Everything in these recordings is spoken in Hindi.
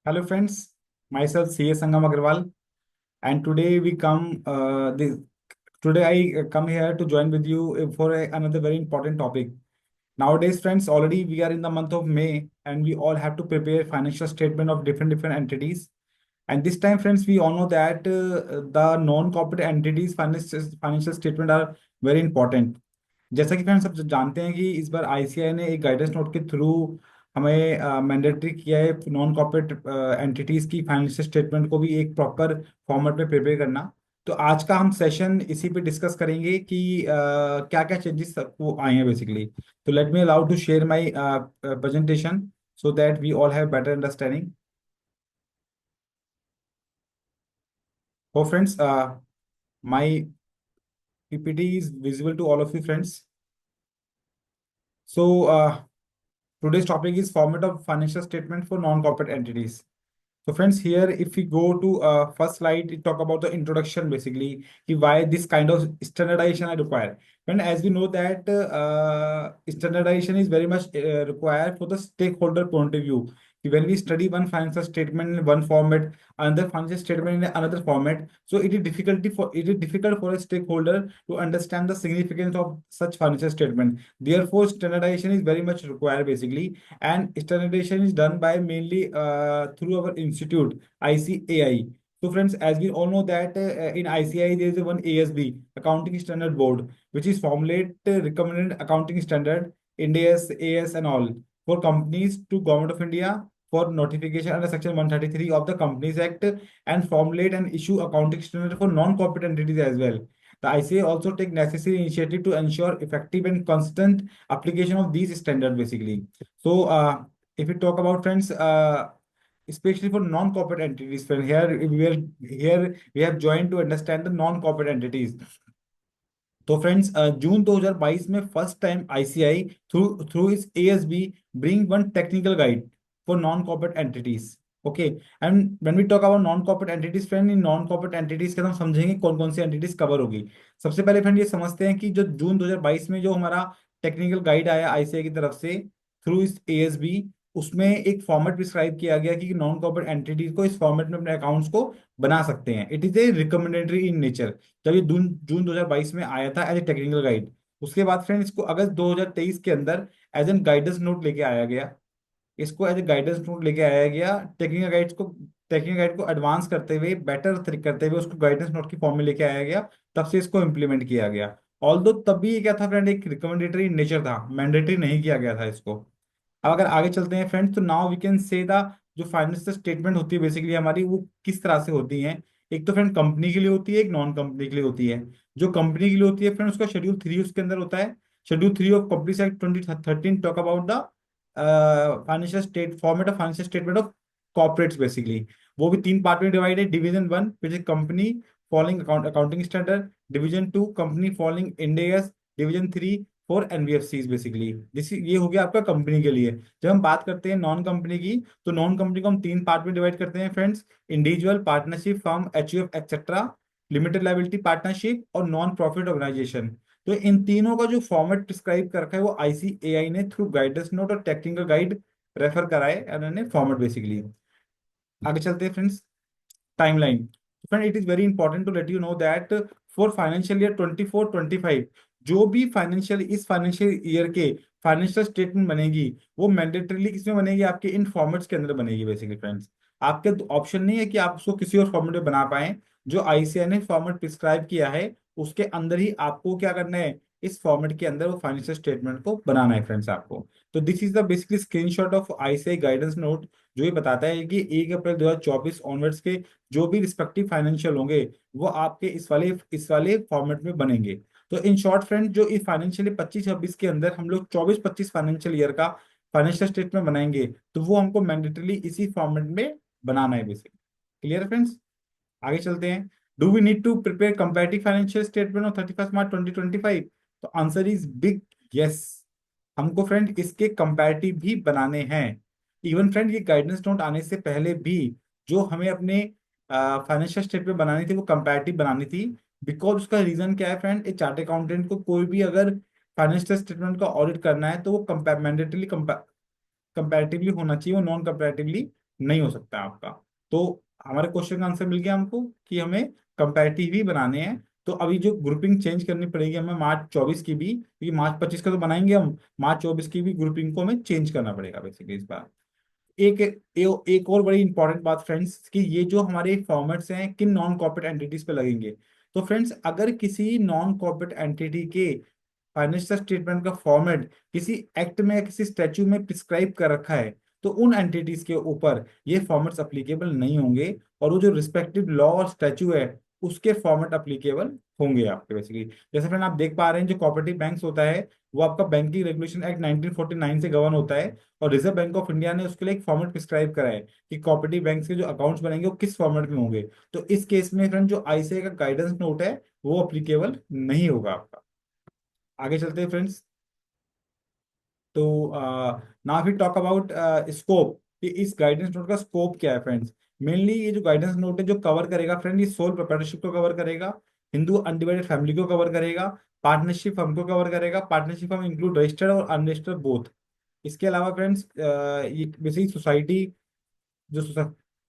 Hello friends, myself C.A. Sangam Agarwal, and today we come. Today I come here to join with you for another very important topic. Nowadays, friends, already we are in the month of May, and we all have to prepare financial statement of different entities. And this time, friends, we all know that the non-corporate entities financial statement are very important. जैसा कि फ्रेंड्स सब जानते हैं कि इस बार आईसीआई ने एक गाइडेंस नोट के थ्रू हमें मैंडेटरी किया है नॉन कॉर्पोरेट एंटिटीज की फाइनेंशियल स्टेटमेंट को भी एक प्रॉपर फॉर्मेट में प्रिपेयर करना। तो आज का हम सेशन इसी पे डिस्कस करेंगे कि क्या क्या चेंजेस वो आए हैं बेसिकली। तो let me allow to share my presentation so that we all have better understanding. O friends, my PPT is visible to all of you friends. So today's topic is format of financial statement for non-corporate entities. So friends, here if we go to first slide, it talk about the introduction basically, why this kind of standardization I require. And as we know that standardization is very much required for the stakeholder point of view. When we study one financial statement in one format, another financial statement in another format, so it is difficult for a stakeholder to understand the significance of such financial statement. Therefore, standardization is very much required basically, and standardization is done by mainly through our institute ICAI. So friends, as we all know that in ICAI there is a one ASB Accounting Standard Board, which is formulate recommended accounting standard IND AS and all for companies to Government of India for notification under Section 133 of the Companies Act, and formulate and issue accounting standard for non-corporate entities as well. The ICAI also take necessary initiative to ensure effective and constant application of these standards basically. So if we talk about friends, especially for non-corporate entities, friend, here we have joined to understand the non-corporate entities. तो फ्रेंड्स, जून 2022 में first time ICI through through इस ASB bring one technical guide for non corporate entities. Okay, and when we talk about non corporate entities friend, in non corporate entities के हम समझेंगे कौन कौन सी एंटिटीज कवर होगी। सबसे पहले फ्रेंड ये समझते हैं कि जो जून 2022 में जो हमारा टेक्निकल गाइड आया आईसीआई की तरफ से थ्रू इस एएसबी, उसमें एक फॉर्मेट प्रिस्क्राइब किया गया कि नॉन कॉर्पोरेट एंटिटीज को इस फॉर्मेट में अपने अकाउंट्स को बना सकते हैं। It is a recommendatory in nature. जब ये जून जून 2022 में आया था एज ए टेक्निकल गाइड, उसके बाद फ्रेंड इसको अगस्त 2023 के अंदर एज एन गाइडेंस नोट लेके आया गया। इसको एज ए गाइडेंस नोट लेके आया गया। टेक्निकल गाइड को एडवांस करते हुए, बेटर करते हुए उसको गाइडेंस नोट की फॉर्म में लेके आया गया। तब से इसको इम्प्लीमेंट किया गया। ऑल्दो तब भी ये क्या था फ्रेंड, एक रिकमेंडेटरी नेचर था, मैंडेटरी नहीं किया गया था इसको। अब अगर आगे चलते हैं फ्रेंड्स, तो now we can say the जो फाइनेंशियल स्टेटमेंट होती है बेसिकली हमारी, वो किस तरह से होती है। एक तो फ्रेंड कंपनी के लिए होती है, एक नॉन कंपनी के लिए होती है। जो कंपनी के लिए होती है फ्रेंड, उसका शेड्यूल 3 उसके अंदर होता है। Schedule 3 of companies act 2013 talk about the financial state format of financial statement of corporates basically. वो भी 3 पार्ट में डिवाइड है। Division 1 which is company following accounting standard, division 2 company following end S, division 3 for NBFCs basically. जिस ये हो गया आपका कंपनी के लिए। जब हम बात करते हैं नॉन कंपनी की, तो नॉन कंपनी को हम 3 पार्ट में डिवाइड करते हैं friends. Individual partnership firm, HUF etcetera, limited liability partnership और नॉन प्रॉफिट ऑर्गेनाइजेशन। तो इन तीनों का जो फॉर्मेट प्रिस्क्राइब कर रखा है वो आईसीएआई ने थ्रू गाइडेंस नोट और टेक्निकल गाइड रेफर कराए उन्होंने फॉर्मेट बेसिकली। आगे चलते हैं friends, timeline. Friend, it is very important to let you know that for financial year 24-25, जो भी फाइनेंशियल इस फाइनेंशियल ईयर के फाइनेंशियल स्टेटमेंट बनेगी, वो मैंडेटरीली किसमें बनेगी, आपके इन फॉर्मेट्स के अंदर बनेगी बेसिकली फ्रेंड्स। आपके ऑप्शन नहीं है कि आप उसको किसी और फॉर्मेट में बना पाए। जो आईसीआई ने फॉर्मेट प्रिस्क्राइब किया है उसके अंदर ही आपको क्या करना है, इस फॉर्मेट के अंदर वो फाइनेंशियल स्टेटमेंट को बनाना है फ्रेंड्स आपको। तो this is the basically screenshot of ICI guidance note, जो ये बताता है कि 1 अप्रैल 2024 ऑनवर्ड्स के जो भी रिस्पेक्टिव फाइनेंशियल होंगे वो आपके इस वाले फॉर्मेट में बनेंगे। तो इन शॉर्ट फ्रेंड, जो इस फाइनेंशियल 25-26 के अंदर हम लोग 24-25 फाइनेंशियल ईयर का फाइनेंशियल स्टेटमेंट बनाएंगे, तो वो हमको मैंडेटरीली इसी फॉर्मेट में बनाना है बेसिकली। क्लियर फ्रेंड्स, आगे चलते हैं। Do we need to prepare comparative financial statement of 31 March 2025? तो आंसर इज बिग यस। हमको फ्रेंड इसके कंपैरेटिव भी बनाने हैं। इवन फ्रेंड ये गाइडेंस नोट आने से पहले भी जो हमें अपने फाइनेंशियल स्टेटमेंट बनानी थी वो कंपैरेटिव बनानी थी। बिकॉज उसका रीजन क्या है फ्रेंड, एक चार्ट अकाउंटेंट को कोई भी अगर फाइनेंशियल स्टेटमेंट का ऑडिट करना है तो वो मैंडेटरीली कंपैरेटिवली होना चाहिए, वो नॉन कंपैरेटिवली नहीं हो सकता आपका। तो हमारे क्वेश्चन का आंसर मिल गया हमको कि हमें कंपैरेटिव ही बनाने हैं। तो अभी जो ग्रुपिंग चेंज करनी पड़ेगी हमें मार्च 24 की भी, क्योंकि मार्च 25 का तो बनाएंगे हम, मार्च 24 की भी ग्रुपिंग को हमें चेंज करना पड़ेगा बेसिकली इस बार। एक एक और बड़ी इंपॉर्टेंट बात फ्रेंड्स कि ये जो हमारे फॉर्मेट्स हैं किन नॉन कॉर्पोरेट एंटिटीज पे लगेंगे। तो फ्रेंड्स अगर किसी नॉन कॉर्पोरेट एंटिटी के फाइनेंशियल स्टेटमेंट का फॉर्मेट किसी एक्ट में या किसी स्टैच्यू में प्रिस्क्राइब कर रखा है, तो उन एंटिटीज के ऊपर ये फॉर्मेट्स अप्लीकेबल नहीं होंगे, और वो जो रिस्पेक्टिव लॉ और स्टैच्यू है उसके फॉर्मेट अप्लीकेबल होंगे आपके बेसिकली। जैसे फ्रेंड आप देख पा रहे हैं जो कोऑपरेटिव बैंक्स होता है वो आपका बैंकिंग रेगुलेशन एक्ट 1949 से गवर्न होता है, और रिजर्व बैंक ऑफ इंडिया ने उसके लिए एक फॉर्मेट प्रिस्क्राइब करा है कि कोऑपरेटिव बैंक्स के जो अकाउंट्स बनेंगे वो किस फॉर्मेट में होंगे। तो इस केस में फ्रेंड जो आईसीआई का गाइडेंस नोट है वो अप्लीकेबल नहीं होगा आपका। आगे चलते हैं फ्रेंड्स। तो ना फिर टॉक अबाउट स्कोप, कि इस गाइडेंस नोट का स्कोप क्या है फ्रेंड्स। मेनली ये जो गाइडेंस नोट है जो कवर करेगा फ्रेंड, ये सोल प्रोप्राइटरशिप को कवर करेगा, हिंदू अनडिवाइडेड फैमिली को कवर करेगा, पार्टनरशिप फर्म को कवर करेगा, पार्टनरशिप फर्म इंक्लूड रजिस्टर्ड और अनरजिस्टर्ड बोथ। इसके अलावा फ्रेंड्स ये बेसिक सोसाइटी, जो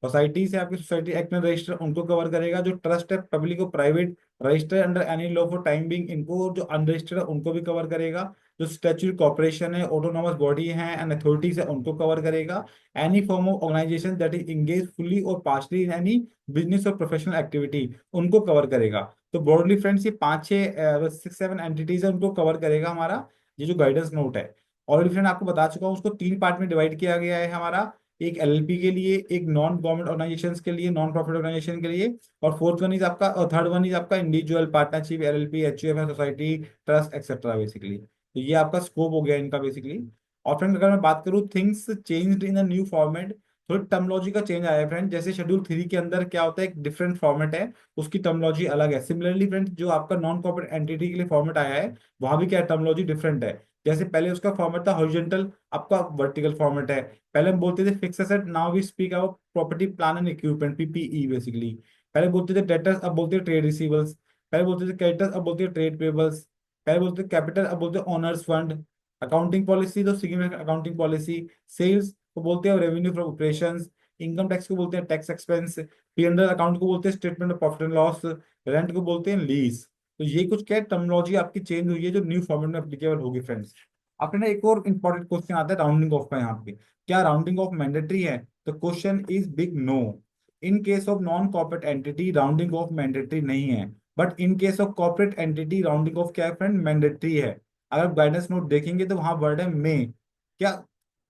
सोसाइटी से आपकी सोसाइटी एक्ट में रजिस्टर उनको कवर करेगा, जो ट्रस्ट है पब्लिक और private register under any law for time being इनको, जो अनरजिस्टर्ड है उनको भी कवर करेगा, जो स्टैट्यूटरी कॉर्पोरेशन है ऑटोनॉमस बॉडी है एंड अथॉरिटीज है उनको कवर करेगा, any form of organisation that is engage fully और पार्शली इन एनी बिजनेस और प्रोफेशनल एक्टिविटी उनको कवर करेगा। तो ब्रॉडली फ्रेंड्स ये पांच छह 6 7 एंटिटीज है उनको कवर करेगा हमारा ये जो गाइडेंस नोट है। ऑलरेडी फ्रेंड आपको बता चुका हूँ उसको तीन पार्ट में डिवाइड किया गया है हमारा, एक एलएलपी के लिए, एक नॉन गवर्नमेंट ऑर्गेनाइजेशंस के लिए, नॉन प्रॉफिट ऑर्गेनाइजेशन के लिए, और फोर्थ वन इज आपका, और थर्ड वन इज आपका individual partnership, LLP, HUF, society, trust etcetera basically. तो ये आपका स्कोप हो गया इनका बेसिकली। और फ्रेंड अगर मैं बात करूँ things changed in a new format, थोड़ी टर्मोलॉजी का चेंज आया है फ्रेंड। जैसे शेड्यूल 3 के अंदर क्या होता है, एक डिफरेंट फॉर्मेट है, उसकी टर्मोलॉजी अलग है। सिमिलरली फ्रेंड जो आपका नॉन कॉर्पोरेट एंटिटी के लिए फॉर्मेट आया है वहां भी क्या टर्मोलॉजी डिफरेंट है। जैसे पहले उसका फॉर्मेट था हॉरिजॉन्टल, आपका वर्टिकल फॉर्मेट है। पहले हम बोलते थे fix asset, now we speak about property plan and equipment, PPE basically. पहले बोलते थे डेटर्स, अब बोलते हैं ट्रेड रिसीवर्स। पहले बोलते थे क्रेडिटर्स, अब बोलते हैं ट्रेड पेबल्स। पहले बोलते थे कैपिटल, अब बोलते हैं ओनर्स फंड। अकाउंटिंग पॉलिसी तो सिग्निफिकेंट अकाउंटिंग पॉलिसी। सेल्स को बोलते हैं revenue from operations. Income tax को बोलते हैं टैक्स एक्सपेंस। पी&एल अकाउंट को बोलते हैं statement of profit and loss. Rent को बोलते हैं लीज। तो ये कुछ क्या टर्मिनोलॉजी आपकी चेंज हुई है जो न्यू फॉर्मेट में एप्लीकेबल होगी फ्रेंड्स। आपने ना एक और इंपॉर्टेंट क्वेश्चन आता है राउंडिंग ऑफ का यहाँ पे, क्या राउंडिंग ऑफ मैंडेटरी है। तो question is big no. In case of non corporate entity rounding off mandatory नहीं है, but in case of corporate entity rounding off क्या है फ्रेंड, मैंडेटरी है। अगर गाइडेंस नोट देखेंगे तो वहां वर्ड है मे, क्या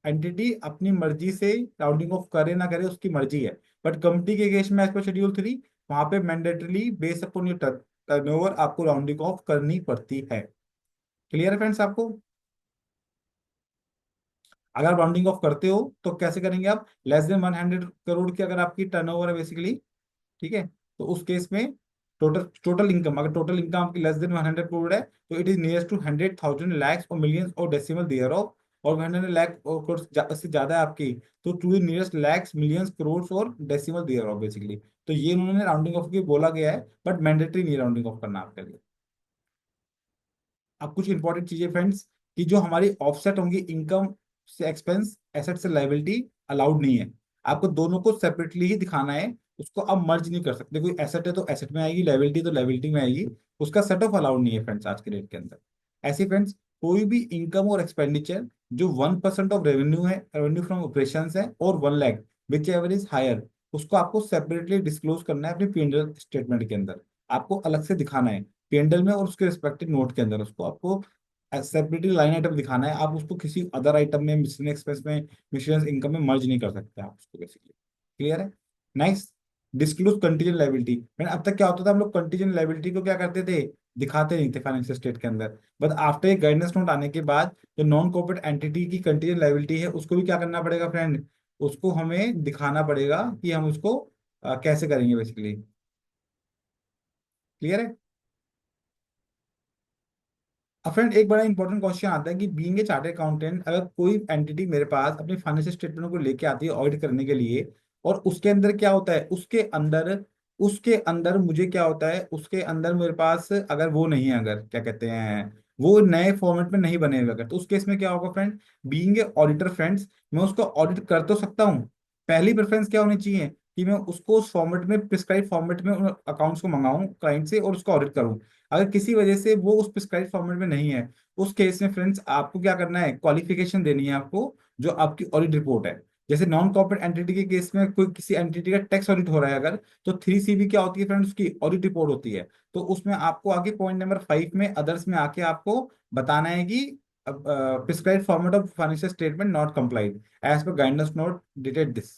एंटिटी अपनी मर्जी से राउंडिंग ऑफ करे ना करे उसकी मर्जी है, बट कंपनी के केस में एज पर शेड्यूल 3 वहां पे mandatorily base upon your turnover आपको राउंडिंग ऑफ करनी पड़ती है। क्लियर है फ्रेंड्स आपको। अगर आप राउंडिंग ऑफ करते हो तो कैसे करेंगे आप, लेस देन 100 करोड़ की अगर आपकी टर्नओवर है बेसिकली, ठीक है, तो उस केस में टोटल टोटल इनकम, अगर टोटल इनकम आपकी लेस देन 100 करोड़ है तो it is nearest to 100,000 lakhs और मिलियंस और डेसिमल देयर ऑफ। और 100 लाख और करोड़ से ज्यादा है आपकी, तो to the nearest lakhs millions crore और डेसिमल देयर ऑफ बेसिकली। तो ये उन्होंने राउंडिंग ऑफ की बोला गया है, बट मैंडेटरी नहीं राउंडिंग ऑफ करना आपके लिए। अब कुछ इंपॉर्टेंट चीजें फ्रेंड्स, कि जो हमारी ऑफसेट होंगी इनकम से एक्सपेंस, एसेट से लाइबिलिटी, अलाउड नहीं है। आपको दोनों को सेपरेटली ही दिखाना है, उसको आप मर्ज नहीं कर सकते। कोई एसेट है तो एसेट में आएगी, लाइबिलिटी तो लाइबिलिटी में आएगी, उसका सेट ऑफ अलाउड नहीं है फ्रेंड्स आज के डेट के अंदर। ऐसे फ्रेंड्स कोई भी इनकम और एक्सपेंडिचर जो 1% ऑफ रेवेन्यू है, रेवेन्यू फ्रॉम ऑपरेशन है, और 1 lakh whichever is higher, उसको आपको सेपरेटली डिस्क्लोज करना है अपने P&L स्टेटमेंट के अंदर। आपको अलग से दिखाना है P&L में, और उसके रिस्पेक्टिव नोट के अंदर उसको आपको सेपरेटली लाइन आइटम दिखाना है। आप उसको किसी अदर आइटम में, मिसलेनियस एक्सपेंस में, मिसलेनियस इनकम में मर्ज नहीं कर सकते आप उसको बेसिकली। क्लियर है। Next, disclose contingent liability. मैंने अब तक क्या होता था, हम लोग कंटीजेंट लायबिलिटी को क्या करते थे, दिखाते नहीं थे फाइनेंशियल स्टेट के अंदर। बट आफ्टर एक गाइडेंस नोट आने के बाद जो नॉन कॉर्पोरेट एंटिटी की कंटीजेंट लायबिलिटी है उसको भी क्या करना पड़ेगा फ्रेंड, उसको हमें दिखाना पड़ेगा कि हम उसको कैसे करेंगे बेसिकली। क्लियर है। अब फ्रेंड एक बड़ा इंपॉर्टेंट क्वेश्चन आता है कि बीइंग ए चार्टर्ड अकाउंटेंट, अगर कोई एंटिटी मेरे पास अपने फाइनेंशियल स्टेटमेंट को लेके आती है ऑडिट करने के लिए, और उसके अंदर क्या होता है, उसके अंदर मुझे क्या होता है, उसके अंदर मेरे पास अगर वो नहीं है, अगर क्या कहते हैं वो नए फॉर्मेट में नहीं बने हुए, अगर तो उस केस में क्या होगा friend, being a auditor friends, मैं उसको ऑडिट कर तो सकता हूँ, पहली प्रेफरेंस क्या होनी चाहिए कि मैं उसको उस फॉर्मेट में, प्रिस्क्राइब फॉर्मेट में उन अकाउंट्स को मंगाऊं क्लाइंट से और उसको ऑडिट करूं। अगर किसी वजह से वो उस प्रिस्क्राइब फॉर्मेट में नहीं है, उस केस में फ्रेंड्स आपको क्या करना है, क्वालिफिकेशन देनी है आपको, जो आपकी ऑडिट रिपोर्ट है। जैसे नॉन कॉर्पोरेट एंटिटी के केस में कोई किसी एंटिटी का टैक्स ऑडिट हो रहा है अगर, तो 3CB क्या होती है फ्रेंड्स, उसकी ऑडिट रिपोर्ट होती है। तो उसमें आपको आगे पॉइंट नंबर 5 में अदर्स में आके आपको बताना है कि prescribe format of financial statement not complied as per guidance note dated this.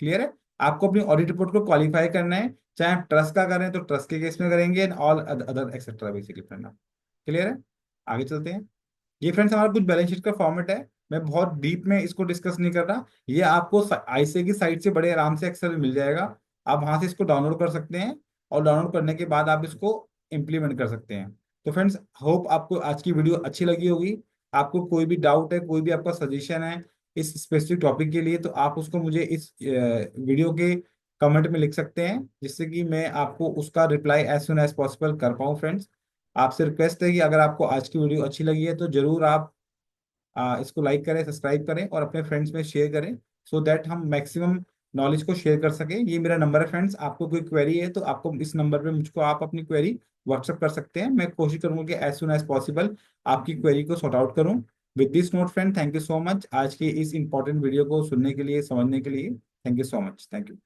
Clear है? आपको अपनी ऑडिट रिपोर्ट को क्वालिफाई करना है, चाहे आप ट्रस्ट का करें तो ट्रस्ट के केस में करेंगे, and all other etcetera basically friend. Clear है? आगे चलते हैं। ये फ्रेंड्स हमारा कुछ बैलेंस शीट का फॉर्मेट है। मैं बहुत डीप में इसको डिस्कस नहीं कर रहा, ये आपको आईसीए की साइट से बड़े आराम से एक्सेल में मिल जाएगा। आप वहां से इसको डाउनलोड कर सकते हैं, और डाउनलोड करने के बाद आप इसको इम्प्लीमेंट कर सकते हैं। तो फ्रेंड्स, होप आपको आज की वीडियो अच्छी लगी होगी। आपको कोई भी डाउट है, कोई भी आपका सजेशन है इस स्पेसिफिक टॉपिक के लिए, तो आप उसको मुझे इस वीडियो के कमेंट में लिख सकते हैं, जिससे कि मैं आपको उसका reply as soon as possible कर पाऊँ फ्रेंड्स। आपसे रिक्वेस्ट है कि अगर आपको आज की वीडियो अच्छी लगी है तो जरूर आप इसको लाइक करें, सब्सक्राइब करें और अपने फ्रेंड्स में शेयर करें, सो दैट हम मैक्सिमम नॉलेज को शेयर कर सकें। ये मेरा नंबर है फ्रेंड्स, आपको कोई क्वेरी है तो आपको इस नंबर पे मुझको आप अपनी क्वेरी व्हाट्सअप कर सकते हैं। मैं कोशिश करूंगा कि एज सुन एज पॉसिबल आपकी क्वेरी को सॉर्ट आउट करूं। With this note friend, thank you so much आज की इस इंपॉर्टेंट वीडियो को सुनने के लिए, समझने के लिए। Thank you so much, thank you.